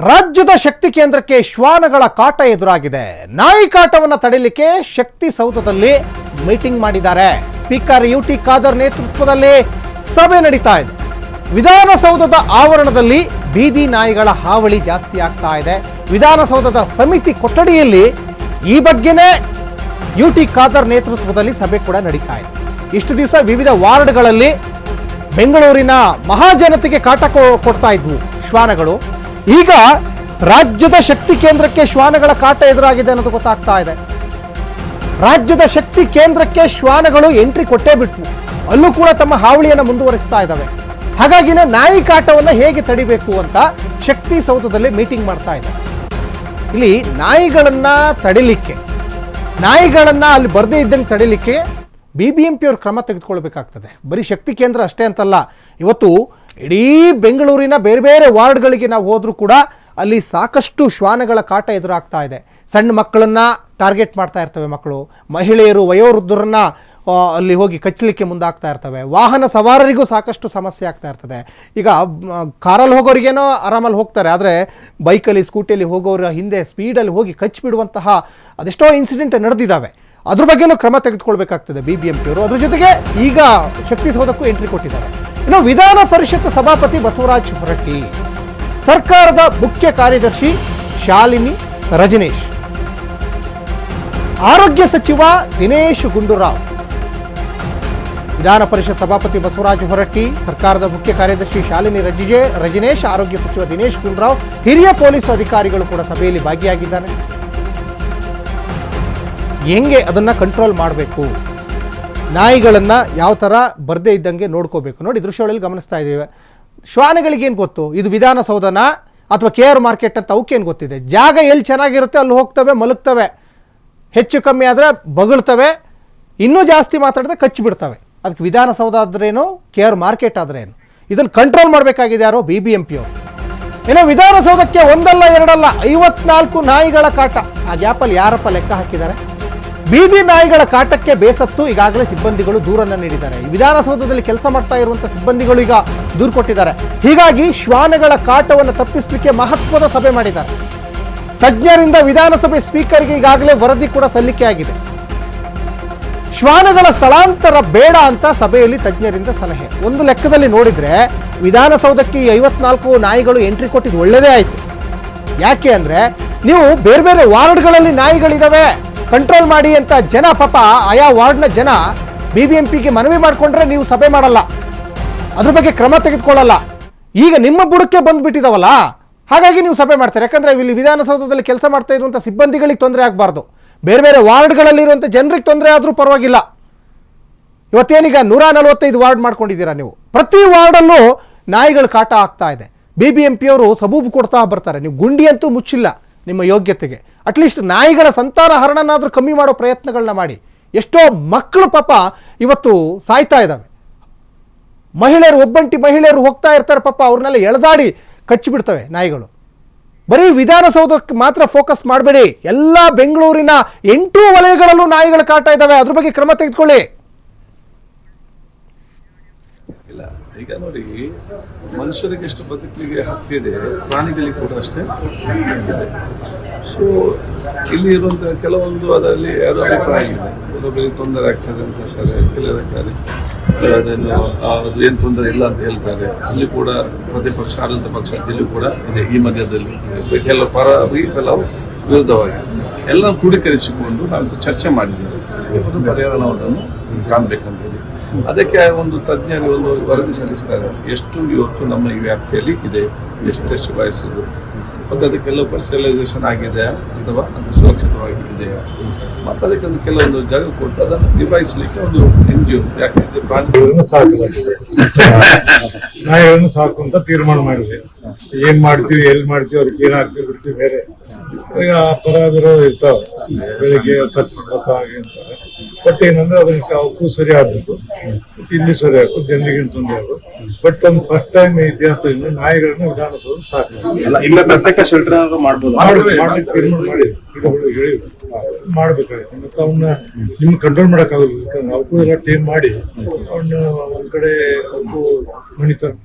ರಾಜ್ಯದ ಶಕ್ತಿ ಕೇಂದ್ರಕ್ಕೆ ಶ್ವಾನಗಳ ಕಾಟ ಎದುರಾಗಿದೆ. ನಾಯಿ ಕಾಟವನ್ನು ತಡೆಯಲಿಕ್ಕೆ ಶಕ್ತಿ ಸೌಧದಲ್ಲಿ ಮೀಟಿಂಗ್ ಮಾಡಿದ್ದಾರೆ. ಸ್ಪೀಕರ್ ಯುಟಿ ಖಾದರ್ ನೇತೃತ್ವದಲ್ಲಿ ಸಭೆ ನಡೀತಾ ಇದೆ. ವಿಧಾನಸೌಧದ ಆವರಣದಲ್ಲಿ ಬೀದಿ ನಾಯಿಗಳ ಹಾವಳಿ ಜಾಸ್ತಿ ಆಗ್ತಾ ಇದೆ. ವಿಧಾನಸೌಧದ ಸಮಿತಿ ಕೊಠಡಿಯಲ್ಲಿ ಈ ಬಗ್ಗೆನೇ ಯುಟಿ ಖಾದರ್ ನೇತೃತ್ವದಲ್ಲಿ ಸಭೆ ಕೂಡ ನಡೀತಾ ಇದೆ. ಇಷ್ಟು ದಿವಸ ವಿವಿಧ ವಾರ್ಡ್ಗಳಲ್ಲಿ ಬೆಂಗಳೂರಿನ ಮಹಾಜನತೆಗೆ ಕಾಟ ಕೊಡ್ತಾ ಇದ್ವು ಶ್ವಾನಗಳು. ಈಗ ರಾಜ್ಯದ ಶಕ್ತಿ ಕೇಂದ್ರಕ್ಕೆ ಶ್ವಾನಗಳ ಕಾಟ ಎದುರಾಗಿದೆ ಅನ್ನೋದು ಗೊತ್ತಾಗ್ತಾ ಇದೆ. ರಾಜ್ಯದ ಶಕ್ತಿ ಕೇಂದ್ರಕ್ಕೆ ಶ್ವಾನಗಳು ಎಂಟ್ರಿ ಕೊಟ್ಟೇ ಬಿಟ್ವು. ಅಲ್ಲೂ ಕೂಡ ತಮ್ಮ ಹಾವಳಿಯನ್ನು ಮುಂದುವರಿಸ್ತಾ ಇದ್ದಾವೆ. ಹಾಗಾಗಿನೇ ನಾಯಿ ಕಾಟವನ್ನು ಹೇಗೆ ತಡಿಬೇಕು ಅಂತ ಶಕ್ತಿ ಸೌಧದಲ್ಲಿ ಮೀಟಿಂಗ್ ಮಾಡ್ತಾ ಇದ್ದಾರೆ. ಇಲ್ಲಿ ನಾಯಿಗಳನ್ನ ತಡಿಲಿಕ್ಕೆ, ನಾಯಿಗಳನ್ನ ಅಲ್ಲಿ ಬರದೇ ಇದ್ದಂಗೆ ತಡಿಲಿಕ್ಕೆ BBMP ಅವರು ಕ್ರಮ ತೆಗೆದುಕೊಳ್ಬೇಕಾಗ್ತದೆ. ಬರೀ ಶಕ್ತಿ ಕೇಂದ್ರ ಅಷ್ಟೇ ಅಂತಲ್ಲ, ಇವತ್ತು ಇಡೀ ಬೆಂಗಳೂರಿನ ಬೇರೆ ಬೇರೆ ವಾರ್ಡ್ಗಳಿಗೆ ನಾವು ಹೋದ್ರೂ ಕೂಡ ಅಲ್ಲಿ ಸಾಕಷ್ಟು ಶ್ವಾನಗಳ ಕಾಟ ಎದುರಾಗ್ತಾ ಇದೆ. ಸಣ್ಣ ಮಕ್ಕಳನ್ನ ಟಾರ್ಗೆಟ್ ಮಾಡ್ತಾ ಇರ್ತವೆ ಮಕ್ಕಳು, ಮಹಿಳೆಯರು, ವಯೋವೃದ್ಧರನ್ನ ಅಲ್ಲಿ ಹೋಗಿ ಕಚ್ಚಲಿಕ್ಕೆ ಮುಂದಾಗ್ತಾ ಇರ್ತವೆ. ವಾಹನ ಸವಾರರಿಗೂ ಸಾಕಷ್ಟು ಸಮಸ್ಯೆ ಆಗ್ತಾ ಇರ್ತದೆ. ಈಗ ಕಾರಲ್ಲಿ ಹೋಗೋರಿಗೇನೋ ಆರಾಮಲ್ಲಿ ಹೋಗ್ತಾರೆ, ಆದರೆ ಬೈಕಲ್ಲಿ, ಸ್ಕೂಟಿಯಲ್ಲಿ ಹೋಗೋರ ಹಿಂದೆ ಸ್ಪೀಡಲ್ಲಿ ಹೋಗಿ ಕಚ್ಚಿಬಿಡುವಂತಹ ಅದೆಷ್ಟೋ ಇನ್ಸಿಡೆಂಟ್ ನಡೆದಿದ್ದಾವೆ. ಅದ್ರ ಬಗ್ಗೆನೂ ಕ್ರಮ ತೆಗೆದುಕೊಳ್ಬೇಕಾಗ್ತದೆ BBMP ಅವರು. ಅದ್ರ ಜೊತೆಗೆ ಈಗ ಶಕ್ತಿಸೌಧಕ್ಕೂ ಎಂಟ್ರಿ ಕೊಟ್ಟಿದ್ದಾರೆ. ಇನ್ನು ವಿಧಾನ ಪರಿಷತ್ ಸಭಾಪತಿ ಬಸವರಾಜ ಹೊರಟ್ಟಿ, ಸರ್ಕಾರದ ಮುಖ್ಯ ಕಾರ್ಯದರ್ಶಿ ಶಾಲಿನಿ ರಜನೀಶ್, ಆರೋಗ್ಯ ಸಚಿವ ದಿನೇಶ್ ಗುಂಡೂರಾವ್, ವಿಧಾನ ಪರಿಷತ್ ಸಭಾಪತಿ ಬಸವರಾಜ ಹೊರಟ್ಟಿ, ಸರ್ಕಾರದ ಮುಖ್ಯ ಕಾರ್ಯದರ್ಶಿ ಶಾಲಿನಿ ರಜನೀಶ್, ಆರೋಗ್ಯ ಸಚಿವ ದಿನೇಶ್ ಗುಂಡೂರಾವ್, ಹಿರಿಯ ಪೊಲೀಸ್ ಅಧಿಕಾರಿಗಳು ಕೂಡ ಸಭೆಯಲ್ಲಿ ಭಾಗಿಯಾಗಿದ್ದಾರೆ. ಹೆಂಗೆ ಅದನ್ನು ಕಂಟ್ರೋಲ್ ಮಾಡಬೇಕು, ನಾಯಿಗಳನ್ನು ಯಾವ ಥರ ಬರದೇ ಇದ್ದಂಗೆ ನೋಡ್ಕೋಬೇಕು. ನೋಡಿ, ದೃಶ್ಯಗಳಲ್ಲಿ ಗಮನಿಸ್ತಾ ಇದ್ದೇವೆ. ಶ್ವಾನಗಳಿಗೇನು ಗೊತ್ತು ಇದು ವಿಧಾನಸೌಧನ ಅಥವಾ KR ಮಾರ್ಕೆಟ್ ಅಂತ ಅವಕ್ಕೇನು ಗೊತ್ತಿದೆ? ಜಾಗ ಎಲ್ಲಿ ಚೆನ್ನಾಗಿರುತ್ತೆ ಅಲ್ಲಿ ಹೋಗ್ತವೆ, ಮಲಗ್ತವೆ. ಹೆಚ್ಚು ಕಮ್ಮಿ ಆದರೆ ಬಗಳ್ತವೆ, ಇನ್ನೂ ಜಾಸ್ತಿ ಮಾತಾಡಿದ್ರೆ ಕಚ್ಚಿಬಿಡ್ತವೆ. ಅದಕ್ಕೆ ವಿಧಾನಸೌಧ ಆದ್ರೇನು, KR ಮಾರ್ಕೆಟ್ ಆದ್ರೇನು, ಇದನ್ನು ಕಂಟ್ರೋಲ್ ಮಾಡಬೇಕಾಗಿದೆ ಯಾರೋ BBMP ಅವರು. ಏನೋ ವಿಧಾನಸೌಧಕ್ಕೆ ಒಂದಲ್ಲ ಎರಡಲ್ಲ 54 ನಾಯಿಗಳ ಕಾಟ. ಆ ಗ್ಯಾಪಲ್ಲಿ ಯಾರಪ್ಪ ಲೆಕ್ಕ ಹಾಕಿದ್ದಾರೆ? ಬೀದಿ ನಾಯಿಗಳ ಕಾಟಕ್ಕೆ ಬೇಸತ್ತು ಈಗಾಗಲೇ ಸಿಬ್ಬಂದಿಗಳು ದೂರನ್ನು ನೀಡಿದ್ದಾರೆ. ವಿಧಾನಸೌಧದಲ್ಲಿ ಕೆಲಸ ಮಾಡ್ತಾ ಇರುವಂಥ ಸಿಬ್ಬಂದಿಗಳು ಈಗ ದೂರು ಕೊಟ್ಟಿದ್ದಾರೆ. ಹೀಗಾಗಿ ಶ್ವಾನಗಳ ಕಾಟವನ್ನು ತಪ್ಪಿಸಲಿಕ್ಕೆ ಮಹತ್ವದ ಸಭೆ ಮಾಡಿದ್ದಾರೆ. ತಜ್ಞರಿಂದ ವಿಧಾನಸಭೆ ಸ್ಪೀಕರ್ಗೆ ಈಗಾಗಲೇ ವರದಿ ಕೂಡ ಸಲ್ಲಿಕೆ ಆಗಿದೆ. ಶ್ವಾನಗಳ ಸ್ಥಳಾಂತರ ಬೇಡ ಅಂತ ಸಭೆಯಲ್ಲಿ ತಜ್ಞರಿಂದ ಸಲಹೆ. ಒಂದು ಲೆಕ್ಕದಲ್ಲಿ ನೋಡಿದ್ರೆ ವಿಧಾನಸೌಧಕ್ಕೆ 54 ನಾಯಿಗಳು ಎಂಟ್ರಿ ಕೊಟ್ಟಿದ್ದು ಒಳ್ಳೆಯದೇ ಆಯಿತು. ಯಾಕೆ ಅಂದರೆ ನೀವು ಬೇರೆ ಬೇರೆ ವಾರ್ಡ್ಗಳಲ್ಲಿ ನಾಯಿಗಳಿದ್ದಾವೆ, ಕಂಟ್ರೋಲ್ ಮಾಡಿ ಅಂತ ಜನ, ಪಾಪ ಆಯಾ ವಾರ್ಡ್ನ ಜನ BBMPಗೆ ಮನವಿ ಮಾಡಿಕೊಂಡ್ರೆ ನೀವು ಸಭೆ ಮಾಡಲ್ಲ, ಅದ್ರ ಬಗ್ಗೆ ಕ್ರಮ ತೆಗೆದುಕೊಳ್ಳಲ್ಲ. ಈಗ ನಿಮ್ಮ ಬುಡಕ್ಕೆ ಬಂದುಬಿಟ್ಟಿದಾವಲ್ಲ, ಹಾಗಾಗಿ ನೀವು ಸಭೆ ಮಾಡ್ತಾರೆ. ಯಾಕಂದರೆ ಇಲ್ಲಿ ವಿಧಾನಸೌಧದಲ್ಲಿ ಕೆಲಸ ಮಾಡ್ತಾ ಇರುವಂಥ ಸಿಬ್ಬಂದಿಗಳಿಗೆ ತೊಂದರೆ ಆಗಬಾರ್ದು, ಬೇರೆ ಬೇರೆ ವಾರ್ಡ್ಗಳಲ್ಲಿರುವಂಥ ಜನರಿಗೆ ತೊಂದರೆ ಆದರೂ ಪರವಾಗಿಲ್ಲ. ಇವತ್ತೇನೀಗ 145 ವಾರ್ಡ್ ಮಾಡ್ಕೊಂಡಿದ್ದೀರಾ ನೀವು, ಪ್ರತಿ ವಾರ್ಡಲ್ಲೂ ನಾಯಿಗಳ ಕಾಟ ಆಗ್ತಾ ಇದೆ. BBMP ಅವರು ಸಬೂಬು ಕೊಡ್ತಾ ಬರ್ತಾರೆ. ನೀವು ಗುಂಡಿ ಅಂತೂ ಮುಚ್ಚಿಲ್ಲ ನಿಮ್ಮ ಯೋಗ್ಯತೆಗೆ, ಅಟ್ಲೀಸ್ಟ್ ನಾಯಿಗಳ ಸಂತಾನ ಹರಣನಾದರೂ ಕಮ್ಮಿ ಮಾಡೋ ಪ್ರಯತ್ನಗಳನ್ನ ಮಾಡಿ. ಎಷ್ಟೋ ಮಕ್ಕಳು ಪಾಪ ಇವತ್ತು ಸಾಯ್ತಾ ಇದ್ದಾವೆ. ಮಹಿಳೆಯರು, ಒಬ್ಬಂಟಿ ಮಹಿಳೆಯರು ಹೋಗ್ತಾ ಇರ್ತಾರೆ, ಪಾಪ ಅವ್ರನ್ನೆಲ್ಲ ಎಳೆದಾಡಿ ಕಚ್ಚಿಬಿಡ್ತವೆ ನಾಯಿಗಳು. ಬರೀ ವಿಧಾನಸೌಧಕ್ಕೆ ಮಾತ್ರ ಫೋಕಸ್ ಮಾಡಬೇಡಿ, ಎಲ್ಲ ಬೆಂಗಳೂರಿನ 8 ವಲಯಗಳಲ್ಲೂ ನಾಯಿಗಳ ಕಾಟ ಇದ್ದಾವೆ. ಅದ್ರ ಬಗ್ಗೆ ಕ್ರಮ ತೆಗೆದುಕೊಳ್ಳಿ. ಇಲ್ಲ, ಈಗ ನೋಡಿ, ಮನುಷ್ಯರಿಗೆ ಎಷ್ಟು ಬದುಕಲಿಗೆ ಹಕ್ಕಿದೆ, ಪ್ರಾಣಿಗಳಿಗೆ ಕೂಡ ಅಷ್ಟೇ ಹಕ್ಕಿದೆ. ಸೊ ಇಲ್ಲಿ ಇರುವಂಥ ಕೆಲವೊಂದು ಅದರಲ್ಲಿ ಯಾವುದೋ ಅಭಿಪ್ರಾಯ ಇದೆ. ಕೆಲವೊಬ್ಬರಿಗೆ ತೊಂದರೆ ಆಗ್ತದೆ ಅಂತ ಹೇಳ್ತಾರೆ, ಕೆಲವರಿಗೆ ಅದನ್ನು ಅದು ಏನು ತೊಂದರೆ ಇಲ್ಲ ಅಂತ ಹೇಳ್ತಾರೆ. ಅಲ್ಲಿ ಕೂಡ ಪ್ರತಿಪಕ್ಷ, ಆಡಳಿತ ಪಕ್ಷ ಇಲ್ಲಿ ಕೂಡ ಇದೆ. ಈ ಮಧ್ಯದಲ್ಲಿ ಕೆಲವು ಪರವಾಗಿ ಕೆಲವು ವಿರುದ್ಧವಾಗಿ ಎಲ್ಲ ಕ್ರೋಢೀಕರಿಸಿಕೊಂಡು ನಾವು ಚರ್ಚೆ ಮಾಡಿದ್ದೇವೆ. ಒಂದು ಪರಿಹಾರ ನಾವು ಅದನ್ನು ಕಾಣಬೇಕಂತ ಹೇಳಿ ಅದಕ್ಕೆ ಒಂದು ತಜ್ಞರು ಒಂದು ವರದಿ ಸಲ್ಲಿಸ್ತಾರೆ. ಎಷ್ಟು ಇವತ್ತು ನಮ್ಮ ಈ ವ್ಯಾಪ್ತಿಯಲ್ಲಿ ಇದೆ, ಎಷ್ಟೆಷ್ಟು ವಯಸ್ಸು, ಮತ್ತು ಅದಕ್ಕೆಲ್ಲ ಪರ್ಸನಲೈಸೇಷನ್ ಆಗಿದೆ ಅಥವಾ ಅದು ಸುರಕ್ಷಿತವಾಗಿದೆಯಾ, ಮತ್ತು ಅದಕ್ಕೆ ಒಂದು ಕೆಲವೊಂದು ಜಾಗ ಕೊಟ್ಟು ಅದನ್ನು ನಿಭಾಯಿಸಲಿಕ್ಕೆ ಒಂದು NGO, ಯಾಕಂದ್ರೆ ನಾಯಿಗಳನ್ನು ಸಾಕು ಅಂತ ತೀರ್ಮಾನ ಮಾಡಿದೆ. ಏನ್ ಮಾಡ್ತೀವಿ, ಎಲ್ಲಿ ಮಾಡ್ತೀವಿ, ಅವ್ರಿಗೆ ಏನಾಗ್ತೀವಿ ಬಿಡ್ತೀವಿ ಬೇರೆ. ಈಗ ಪರ ವಿರೋಧ ಇರ್ತಾವ, ಬೆಳಿಗ್ಗೆ ಹಾಗೆ ಅಂತಾರೆ. ಬಟ್ ಏನಂದ್ರೆ ಅದಕ್ಕೆ ಅವಕ್ಕೂ ಸರಿ ಆಗ್ಬೇಕು, ಇಲ್ಲಿ ಸರಿ ಆಗ್ಬೇಕು, ಜನರಿಗೆ ತೊಂದರೆ ಆಗ್ಬೇಕು. ಬಟ್ ಒಂದು ಫಸ್ಟ್ ಟೈಮ್ ಇತಿಹಾಸದಿಂದ ನಾಯಿಗಳನ್ನ ವಿಧಾನಸೌಧ ಸಾಕು ಮಾಡ್ಲಿಕ್ಕೆ ತೀರ್ಮಾನ ಮಾಡಿ ಹೇಳಿ ಮಾಡ್ಬೇಕಾಗುತ್ತೆ. ಮತ್ತೆ ಅವನ್ನ ನಿಮ್ಗೆ ಕಂಟ್ರೋಲ್ ಮಾಡಕ್ಕಾಗಲ್ಲ, ಯಾಕಂದ್ರೆ ಅವಕ್ಕೂ ಎಲ್ಲ ಟೀಮ್ ಮಾಡಿ ಅವನ್ನ ಒಂದ್ ಕಡೆ ಅವಕ್ಕೂ ಮಣಿತಾರೆ.